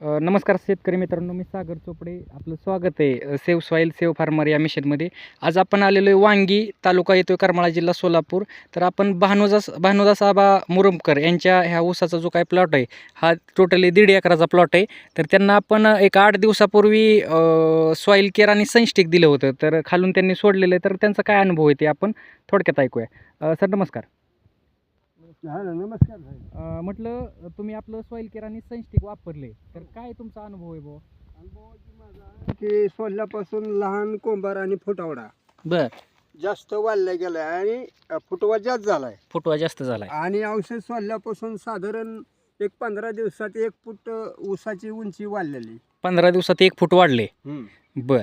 नमस्कार शेतकरी मित्रांनो, मी सागर चोपडे आपलं स्वागत आहे सेव्ह सॉईल सेव्ह फार्मर या मिशनमध्ये. आज आपण आलेलो आहे वांगी, तालुका येतो करमाळा, जिल्हा सोलापूर. तर आपण भानुदास आबा मुरुमकर यांच्या ह्या ऊसाचा जो काही प्लॉट आहे हा टोटली 1.5 एकराचा प्लॉट आहे. तर त्यांना आपण एक 8 दिवसापूर्वी सॉईल केअर आणि सनस्टिक दिलं होतं, तर खालून त्यांनी सोडलेलं आहे. तर त्यांचा काय अनुभव आहे ते आपण थोडक्यात ऐकूया. सर नमस्कार. हा ना, नमस्कार साहेब. म्हटलं तुम्ही आपलं सॉईल केअर आणि सनस्टिक वापरले, तर काय तुमचा अनुभव आहे भाऊ? की सोडल्यापासून लहान कोंबार आणि फुटवडा बर, जास्त वाढला गेलाय आणि फुटवा जास्त झालाय. फुटवा जास्त झालाय. आणि औषध सोडल्यापासून साधारण एक 15 दिवसात 1 फूट ऊसाची उंची वाढलेली. 15 दिवसात 1 फूट वाढले. बर,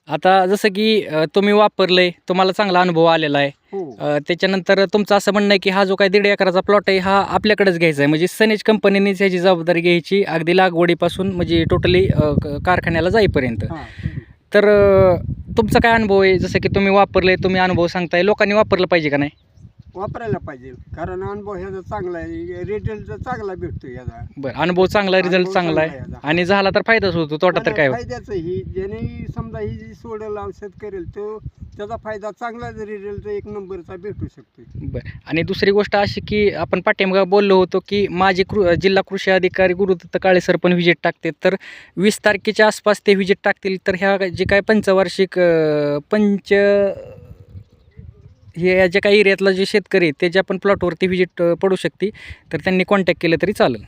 आता जसं की तुम्ही वापरलंय, तुम्हाला चांगला अनुभव आलेला आहे. हो, त्याच्यानंतर तुमचं असं म्हणणं आहे की हा जो काही 1.5 एकराचा प्लॉट आहे हा आपल्याकडेच घ्यायचा आहे, म्हणजे सनेज कंपनीनेच ह्याची जबाबदारी घ्यायची अगदी लागवडीपासून म्हणजे टोटली कारखान्याला जाईपर्यंत. हा. तर तुमचा काय अनुभव आहे? जसं की तुम्ही वापरले, तुम्ही अनुभव सांगताय, लोकांनी वापरलं पाहिजे का नाही? वापरायला पाहिजे, कारण अनुभव ह्याचा चांगला आहे, रिझल्ट चांगला भेटतो याचा. बरं, अनुभव चांगला, रिझल्ट अनुभव चांगला चांगला आहे आहे याचा. आणि झाला तर फायदाच होतो, तोटा तर काय होत? फायद्याचं ही ज्याने समजा ही जी सोडेल औषध करेल तो त्याचा फायदा चांगला रिझल्ट 1 नंबरचा भेटू शकतो. बरं, आणि दुसरी गोष्ट अशी की आपण पाठीमागे बोललो होतो की माझे जिल्हा कृषी अधिकारी गुरुदत्त काळे सर पण व्हिजिट टाकते, तर 20 तारखेच्या आसपास ते व्हिजिट टाकतील. तर ह्या जे काय पंचवार्षिक हे जे काही एरियातला जे शेतकरी आहेत त्याच्या पण प्लॉटवरती व्हिजिट पडू शकते, तर त्यांनी कॉन्टॅक्ट केलं तरी चालेल.